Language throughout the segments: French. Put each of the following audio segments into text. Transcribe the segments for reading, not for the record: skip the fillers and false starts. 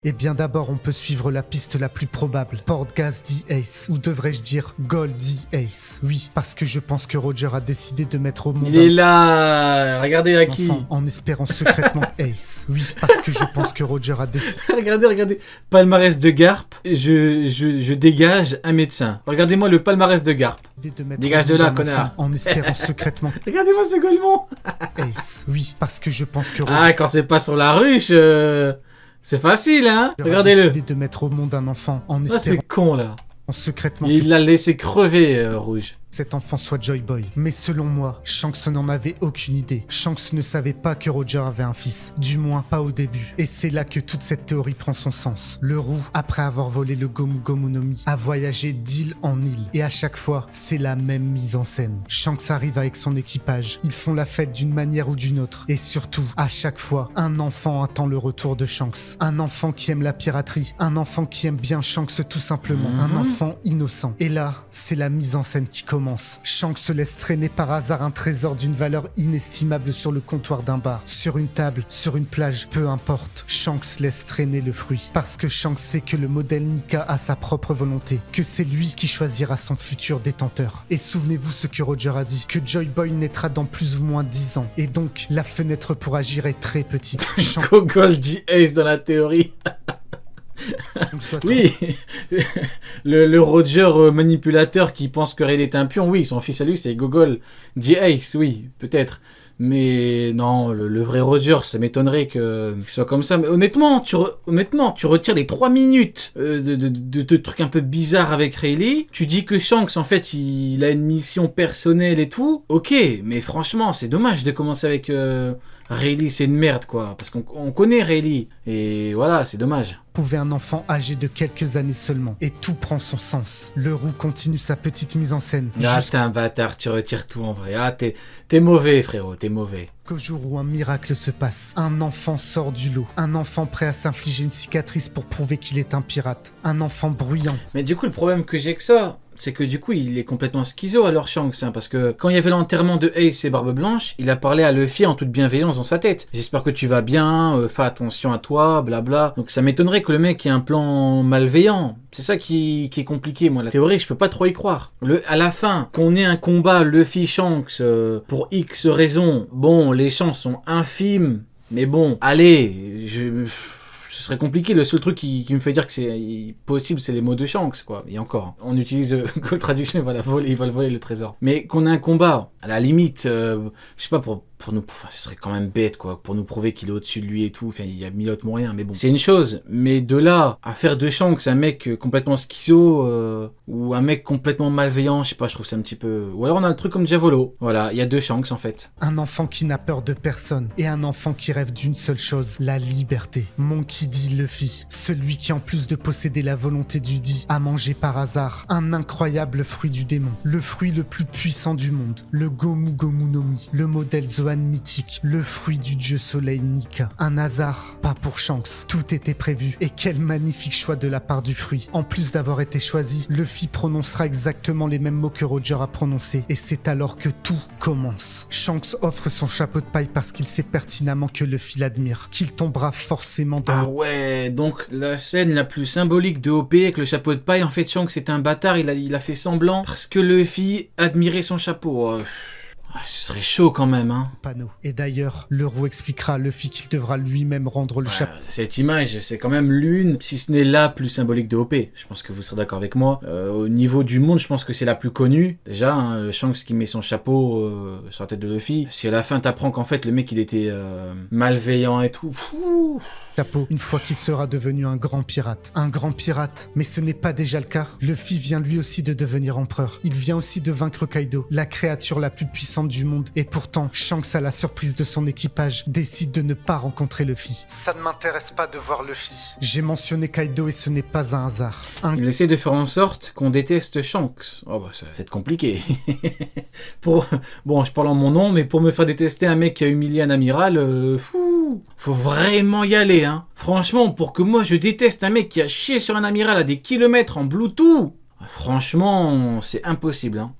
Eh bien d'abord on peut suivre la piste la plus probable, Portgas dit Ace, ou devrais-je dire Gold dit Ace. Oui, parce que je pense que Roger a décidé de mettre au monde Il est là. Regardez à qui. en espérant secrètement Ace. Oui, parce que je pense que Roger a décidé Regardez. Palmarès de Garp, je dégage un médecin. Regardez-moi le palmarès de Garp. de mettre Dégage au de monde là, un connard. enfant en espérant secrètement Regardez-moi ce golemon. Ace. Oui, parce que je pense que Roger Ah, quand c'est pas sur la ruche, c'est facile, hein. a Regardez-le. décidé de mettre au monde un enfant en Ah, c'est espérant con, là. secrètement Il l'a laissé crever, Rouge. cet enfant soit Joy Boy. Mais selon moi, Shanks n'en avait aucune idée. Shanks ne savait pas que Roger avait un fils. Du moins, pas au début. Et c'est là que toute cette théorie prend son sens. Le roux, après avoir volé le Gomu Gomu no Mi, a voyagé d'île en île. Et à chaque fois, c'est la même mise en scène. Shanks arrive avec son équipage. Ils font la fête d'une manière ou d'une autre. Et surtout, à chaque fois, un enfant attend le retour de Shanks. Un enfant qui aime la piraterie. Un enfant qui aime bien Shanks tout simplement. Un enfant innocent. Et là, c'est la mise en scène qui commence. Shanks se laisse traîner par hasard un trésor d'une valeur inestimable sur le comptoir d'un bar. Sur une table, sur une plage, peu importe. Shanks laisse traîner le fruit. Parce que Shanks sait que le modèle Nika a sa propre volonté. Que c'est lui qui choisira son futur détenteur. Et souvenez-vous ce que Roger a dit. Que Joy Boy naîtra dans plus ou moins 10 ans. Et donc, la fenêtre pour agir est très petite. Shanks Gogol dit Ace dans la théorie. doit Oui, le Roger manipulateur qui pense que Ray est un pion, oui, son fils à lui c'est Gogol dit Ace, oui, peut-être. Mais non, le vrai Roger, ça m'étonnerait qu'il soit comme ça. Mais honnêtement, tu retires les 3 minutes de trucs un peu bizarres avec Rayleigh. Tu dis que Shanks, en fait, il a une mission personnelle et tout. Ok, mais franchement, c'est dommage de commencer avec Rayleigh, c'est une merde, quoi. Parce qu'on connaît Rayleigh. Et voilà, c'est dommage. pouvait un enfant âgé de quelques années seulement. Et tout prend son sens. Le roux continue sa petite mise en scène. Ah, t'es un bâtard, tu retires tout en vrai. Ah, t'es mauvais, frérot, t'es mauvais. Jusqu'au jour où un miracle se passe. Un enfant sort du lot. Un enfant prêt à s'infliger une cicatrice pour prouver qu'il est un pirate. Un enfant bruyant. Mais du coup, le problème que j'ai que ça, c'est que du coup, il est complètement schizo alors Shanks, hein, parce que quand il y avait l'enterrement de Ace et Barbe Blanche, il a parlé à Luffy en toute bienveillance dans sa tête. J'espère que tu vas bien, fais attention à toi, blabla. Donc ça m'étonnerait que le mec ait un plan malveillant. C'est ça qui est compliqué, moi. La théorie, je peux pas trop y croire. À la fin, qu'on ait un combat Luffy-Shanks pour X raisons, bon, les chances sont infimes, mais bon, allez, ce serait compliqué. Le seul truc qui me fait dire que c'est possible, c'est les mots de Shanks, quoi. Et encore, on utilise Gold Traduction, il va le voler le trésor. Mais qu'on ait un combat, à la limite, je sais pas, pour nous, enfin, ce serait quand même bête, quoi, pour nous prouver qu'il est au-dessus de lui et tout. Enfin, il y a mille autres moyens, mais bon. C'est une chose, mais de là à faire de Shanks un mec complètement schizo, ou un mec complètement malveillant, je sais pas, je trouve ça un petit peu... Ou alors on a le truc comme Diavolo. Voilà, il y a 2 Shanks, en fait. Un enfant qui n'a peur de personne. Et un enfant qui rêve d'une seule chose, la liberté. Monkey D. Luffy. Celui qui, en plus de posséder la volonté du dit, a mangé par hasard un incroyable fruit du démon. Le fruit le plus puissant du monde. Le Gomu Gomu no Mi. Le modèle Zoan mythique. Le fruit du dieu soleil Nika. Un hasard, pas pour Shanks. Tout était prévu. Et quel magnifique choix de la part du fruit. En plus d'avoir été choisi, Luffy prononcera exactement les mêmes mots que Roger a prononcés. Et c'est alors que tout commence. Shanks offre son chapeau de paille parce qu'il sait pertinemment que Luffy l'admire. Qu'il tombera forcément dans Ah ouais, donc la scène la plus symbolique de OP avec le chapeau de paille, en fait Shanks c'est un bâtard, il a fait semblant parce que Luffy admirait son chapeau. Oh. Ce serait chaud quand même, hein. panneau. Et d'ailleurs, le roux expliquera à Luffy qu'il devra lui-même rendre le chapeau. Cette image, c'est quand même l'une, si ce n'est la plus symbolique de OP. Je pense que vous serez d'accord avec moi. Au niveau du monde, je pense que c'est la plus connue. Déjà, hein, le Shanks qui met son chapeau sur la tête de Luffy. Si à la fin t'apprends qu'en fait le mec il était malveillant et tout. Chapeau, une fois qu'il sera devenu un grand pirate. Un grand pirate, mais ce n'est pas déjà le cas. Luffy vient lui aussi de devenir empereur. Il vient aussi de vaincre Kaido, la créature la plus puissante du monde. Et pourtant, Shanks, à la surprise de son équipage, décide de ne pas rencontrer Luffy. Ça ne m'intéresse pas de voir Luffy. J'ai mentionné Kaido et ce n'est pas un hasard. Il essaie de faire en sorte qu'on déteste Shanks. Oh bah ça va être compliqué. Bon, je parle en mon nom, mais pour me faire détester un mec qui a humilié un amiral, faut vraiment y aller, hein. Franchement, pour que moi je déteste un mec qui a chié sur un amiral à des kilomètres en Bluetooth, franchement, c'est impossible, hein.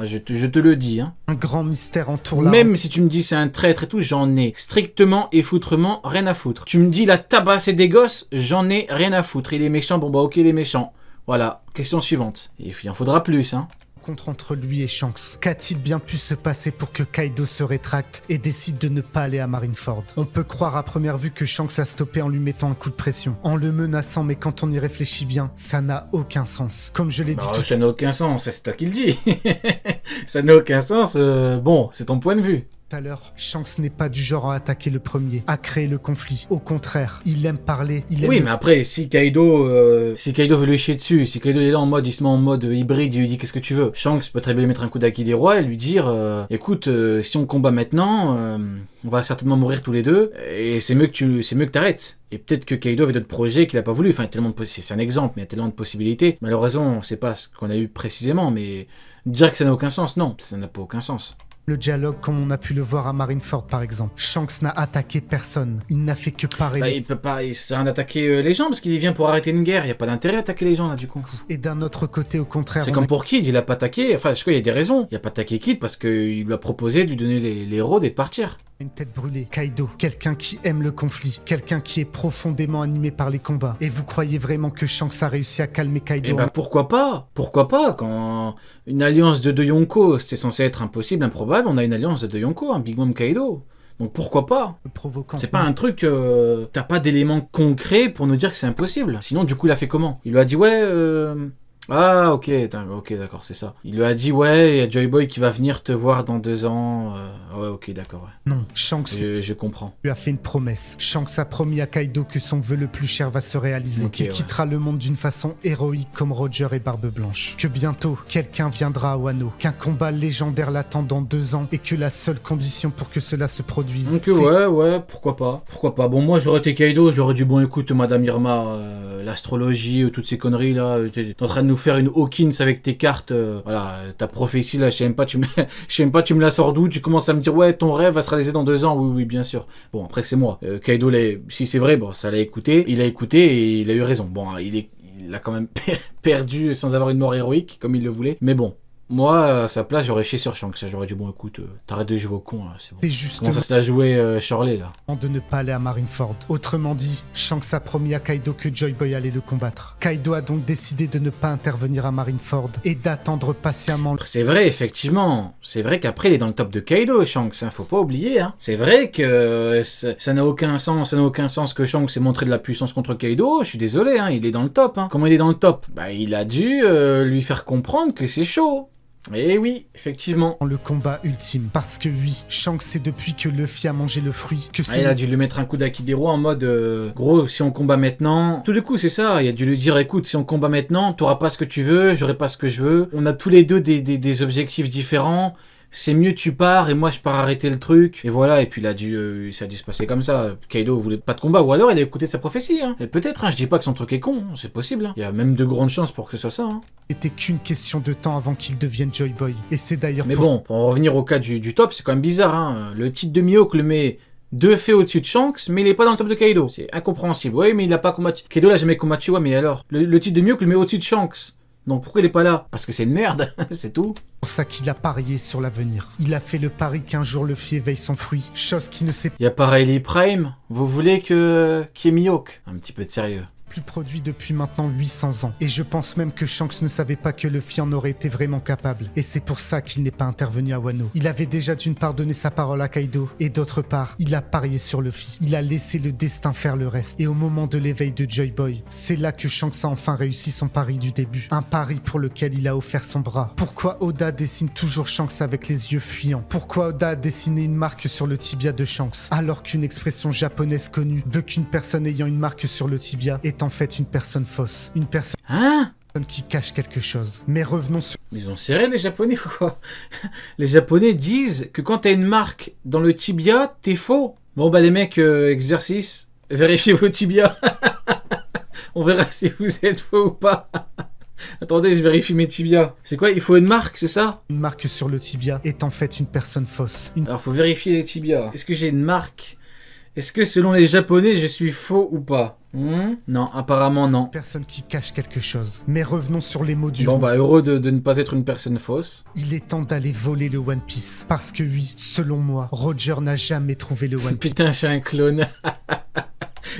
Je te le dis, hein. Un grand mystère entoure la... Même si tu me dis c'est un traître et tout, j'en ai strictement et foutrement rien à foutre. Tu me dis il a tabassé des gosses, j'en ai rien à foutre. Il est méchant, bon bah ok il est méchant. Voilà, question suivante. Et il en faudra plus, hein. Contre entre lui et Shanks. Qu'a-t-il bien pu se passer pour que Kaido se rétracte et décide de ne pas aller à Marineford? On peut croire à première vue que Shanks a stoppé en lui mettant un coup de pression, en le menaçant, mais quand on y réfléchit bien, ça n'a aucun sens. Comme je l'ai dit tout ça n'a aucun sens, c'est toi qui le dis. Ça n'a aucun sens, bon, c'est ton point de vue. à l'heure, Shanks n'est pas du genre à attaquer le premier, à créer le conflit. Au contraire, il aime parler, il aime... Oui, mais après, si Kaido veut lui chier dessus, si Kaido est là en mode, il se met en mode hybride, il lui dit qu'est-ce que tu veux. Shanks peut très bien lui mettre un coup d'Aki des rois et lui dire, écoute, si on combat maintenant, on va certainement mourir tous les deux, et c'est mieux que t'arrêtes. Et peut-être que Kaido avait d'autres projets qu'il a pas voulu. Enfin, c'est un exemple, mais il y a tellement de possibilités. Malheureusement, on sait pas ce qu'on a eu précisément, mais dire que ça n'a aucun sens, non, ça n'a pas aucun sens. Le dialogue, comme on a pu le voir à Marineford par exemple. Shanks n'a attaqué personne. Il n'a fait que parer. Bah, il peut pas, il sert à attaquer les gens parce qu'il vient pour arrêter une guerre. Il y a pas d'intérêt à attaquer les gens là du coup. Et d'un autre côté, au contraire. C'est comme pour Kid, il a pas attaqué. Enfin, je crois qu'il y a des raisons. Il a pas attaqué Kid parce qu'il lui a proposé de lui donner les rôdes et de partir. Une tête brûlée, Kaido, quelqu'un qui aime le conflit, quelqu'un qui est profondément animé par les combats. Et vous croyez vraiment que Shanks a réussi à calmer Kaido? Eh ben pourquoi pas? Pourquoi pas? Quand une alliance de deux Yonko, c'était censé être impossible, improbable, on a une alliance de deux Yonko, un Big Mom Kaido. Donc pourquoi pas? Provoquant. C'est pas un truc, t'as pas d'éléments concrets pour nous dire que c'est impossible. Sinon, du coup, il a fait comment? Il lui a dit ouais, ah ok, d'accord, c'est ça. Il lui a dit ouais, il y a Joy Boy qui va venir te voir dans 2 ans. Ouais, ok, d'accord. Ouais. Non, Shanks je comprends. lui a fait une promesse. Shanks a promis à Kaido que son vœu le plus cher va se réaliser, qu'il quittera le monde d'une façon héroïque comme Roger et Barbe Blanche. Que bientôt, quelqu'un viendra à Wano, qu'un combat légendaire l'attend dans 2 ans et que la seule condition pour que cela se produise... Donc ouais, pourquoi pas. Bon, moi j'aurais été Kaido, je leur ai dit bon écoute Madame Irma, l'astrologie, toutes ces conneries là, t'es en train de nous faire une Hawkins avec tes cartes, voilà, ta prophétie là, je sais même pas tu me la sors d'où, tu commences à me dire ouais ton rêve va se réaliser dans 2 ans, oui bien sûr. Bon après c'est moi, Kaido si c'est vrai, bon ça l'a écouté, il a écouté et il a eu raison. Bon il a quand même perdu sans avoir une mort héroïque comme il le voulait, mais bon. Moi, à sa place, j'aurais chié sur Shanks. J'aurais dit, bon, écoute, t'arrêtes de jouer au con, là, c'est bon. C'est justement... Comment ça se l'a joué, Shirley, là? De ne pas aller à Marineford. Autrement dit, Shanks a promis à Kaido que Joy Boy allait le combattre. Kaido a donc décidé de ne pas intervenir à Marineford et d'attendre patiemment... C'est vrai, effectivement. C'est vrai qu'après, il est dans le top de Kaido, Shanks, hein. Faut pas oublier, hein. C'est vrai que ça n'a aucun sens que Shanks ait montré de la puissance contre Kaido. Je suis désolé, hein. Il est dans le top, hein. Comment il est dans le top? Bah, il a dû lui faire comprendre que c'est chaud. Eh oui, effectivement. Le combat ultime. Parce que oui, Shanks c'est depuis que Luffy a mangé le fruit que il a dû lui mettre un coup d'Akidero en mode gros, si on combat maintenant... Tout le coup, c'est ça. Il a dû lui dire écoute, si on combat maintenant, t'auras pas ce que tu veux, j'aurai pas ce que je veux. On a tous les deux des objectifs différents. C'est mieux tu pars et moi je pars arrêter le truc. Et voilà, et puis ça a dû se passer comme ça. Kaido voulait pas de combat, ou alors il a écouté sa prophétie. Hein. Et peut-être, hein, je dis pas que son truc est con, c'est possible. Hein. Il y a même de grandes chances pour que ce soit ça. Hein. C'était qu'une question de temps avant qu'il devienne Joy Boy. Et c'est d'ailleurs... Mais bon, pour en revenir au cas du top, c'est quand même bizarre. Hein. Le titre de Mihawk le met 2 faits au-dessus de Shanks, mais il est pas dans le top de Kaido. C'est incompréhensible. Ouais, mais il a pas combattu. Kaido l'a jamais combattu, ouais, mais alors le titre de Mihawk le met au-dessus de Shanks. Donc pourquoi il est pas là? Parce que c'est une merde, c'est tout. C'est pour ça qu'il a parié sur l'avenir. Il a fait le pari qu'un jour Luffy éveille son fruit, chose qui ne s'est pas... Y a pas Riley Prime? Vous voulez qu'il y ait Mihawk? Un petit peu de sérieux. Plus produit depuis maintenant 800 ans. Et je pense même que Shanks ne savait pas que Luffy en aurait été vraiment capable. Et c'est pour ça qu'il n'est pas intervenu à Wano. Il avait déjà d'une part donné sa parole à Kaido, et d'autre part, il a parié sur Luffy. Il a laissé le destin faire le reste. Et au moment de l'éveil de Joy Boy, c'est là que Shanks a enfin réussi son pari du début. Un pari pour lequel il a offert son bras. Pourquoi Oda dessine toujours Shanks avec les yeux fuyants? Pourquoi Oda a dessiné une marque sur le tibia de Shanks? Alors qu'une expression japonaise connue veut qu'une personne ayant une marque sur le tibia est en fait une personne fausse, une personne qui cache quelque chose. Mais revenons sur... Ils ont serré les Japonais ou quoi? Les Japonais disent que quand t'as une marque dans le tibia, t'es faux. Bon bah les mecs, exercice, vérifiez vos tibias. On verra si vous êtes faux ou pas. Attendez, je vérifie mes tibias. C'est quoi? Il faut une marque, c'est ça? Une marque sur le tibia est en fait une personne fausse. Alors faut vérifier les tibias. Est-ce que j'ai une marque Est-ce que selon les Japonais, je suis faux ou pas? Non, apparemment non. Personne qui cache quelque chose. Mais revenons sur les mots du Bon roux. bah heureux de ne pas être une personne fausse. Il est temps d'aller voler le One Piece. Parce que oui, selon moi, Roger n'a jamais trouvé le One Piece. Putain, je suis un clone.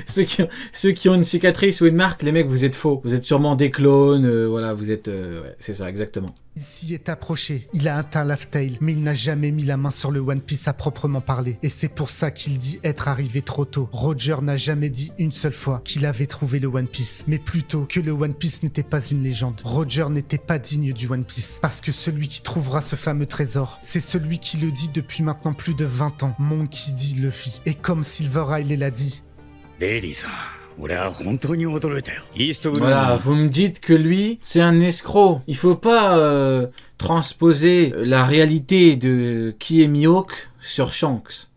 Ceux qui ont une cicatrice ou une marque, les mecs, vous êtes faux. Vous êtes sûrement des clones, voilà, vous êtes... ouais, c'est ça, exactement. Il s'y est approché, il a atteint Laugh Tale, mais il n'a jamais mis la main sur le One Piece à proprement parler. Et c'est pour ça qu'il dit être arrivé trop tôt. Roger n'a jamais dit une seule fois qu'il avait trouvé le One Piece, mais plutôt que le One Piece n'était pas une légende. Roger n'était pas digne du One Piece, parce que celui qui trouvera ce fameux trésor, c'est celui qui le dit depuis maintenant plus de 20 ans, Monkey D. Luffy. Et comme Silver Riley l'a dit, レイリーさん、俺は本当に驚いたよ。イーストブルー Voilà, vous me dites que lui, c'est un escroc. Il faut pas transposer la réalité de qui est Mihawk sur Shanks.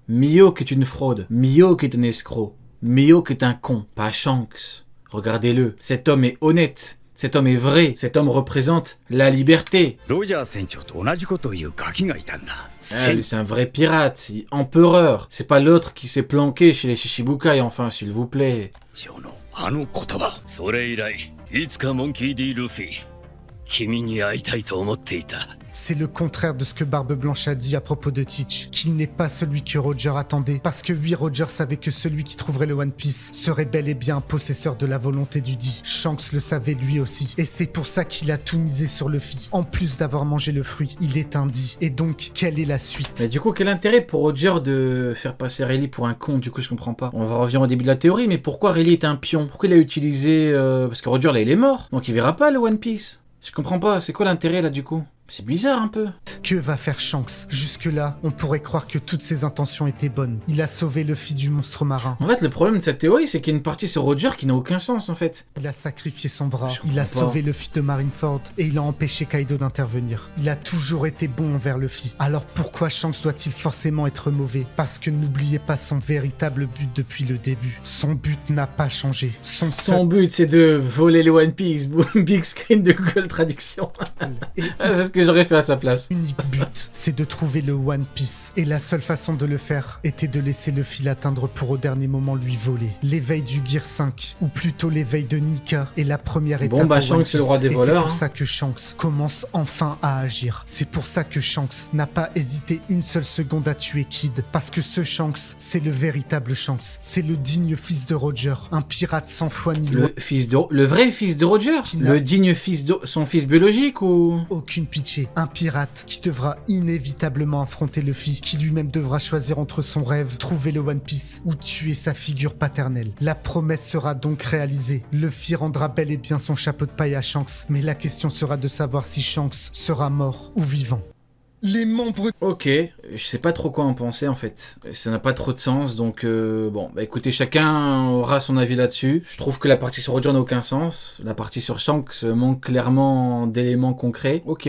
Mihawk est une fraude. Mihawk est un escroc. Mihawk est un con, pas Shanks. Regardez-le. Cet homme est honnête. Cet homme est vrai. Cet homme représente la liberté. ロジャー船長と同じことを言うガキがいたんだ。 Ah, lui, c'est un vrai pirate, empereur. C'est pas l'autre qui s'est planqué chez les Shichibukai, enfin, s'il vous plaît. 船長のあの言葉。それ以来いつかモンキー D ルフィ君に会いたいと思っていた c'est le contraire de ce que Barbe Blanche a dit à propos de Teach, qu'il n'est pas celui que Roger attendait, parce que oui, Roger savait que celui qui trouverait le One Piece serait bel et bien un possesseur de la volonté du dit. Shanks le savait lui aussi, et c'est pour ça qu'il a tout misé sur Luffy. En plus d'avoir mangé le fruit, il est un dit. Et donc, quelle est la suite? Mais du coup, quel intérêt pour Roger de faire passer Rayleigh pour un con? Du coup, je comprends pas. On va revenir au début de la théorie, mais pourquoi Rayleigh est un pion? Pourquoi il a utilisé... Parce que Roger, là, il est mort, donc il verra pas le One Piece. Je comprends pas, c'est quoi l'intérêt, là, du coup? C'est bizarre un peu. Que va faire Shanks? Jusque-là, on pourrait croire que toutes ses intentions étaient bonnes. Il a sauvé Luffy du monstre marin. En fait, le problème de cette théorie, c'est qu'il y a une partie sur Roger qui n'a aucun sens, en fait. Il a sacrifié son bras, Je il a comprends pas. sauvé Luffy de Marineford et il a empêché Kaido d'intervenir. Il a toujours été bon envers Luffy. Alors pourquoi Shanks doit-il forcément être mauvais? Parce que n'oubliez pas son véritable but depuis le début. Son but n'a pas changé. Son but, c'est de voler le One Piece. Big screen de Google Traduction. et C'est ce que j'aurais fait à sa place. unique but, c'est de trouver le One Piece. Et la seule façon de le faire était de laisser Luffy l'atteindre pour au dernier moment lui voler. L'éveil du Gear 5, ou plutôt l'éveil de Nika, est la première étape Bon, bah, au One Shanks, c'est le Piece. roi des Et voleurs, c'est pour hein. ça que Shanks commence enfin à agir. C'est pour ça que Shanks n'a pas hésité une seule seconde à tuer Kid. Parce que ce Shanks, c'est le véritable Shanks. C'est le digne fils de Roger. Un pirate sans foi ni loi. Le vrai fils de Roger? Qui n'a- Le digne fils de... Son fils biologique ou... Aucune pitié. Un pirate qui devra inévitablement affronter Luffy, qui lui-même devra choisir entre son rêve, trouver le One Piece, ou tuer sa figure paternelle. La promesse sera donc réalisée. Luffy rendra bel et bien son chapeau de paille à Shanks, mais la question sera de savoir si Shanks sera mort ou vivant. Les membres... Ok, je sais pas trop quoi en penser en fait. Ça n'a pas trop de sens, donc bon, bah écoutez, chacun aura son avis là-dessus. Je trouve que la partie sur Roger n'a aucun sens. La partie sur Shanks manque clairement d'éléments concrets. Ok.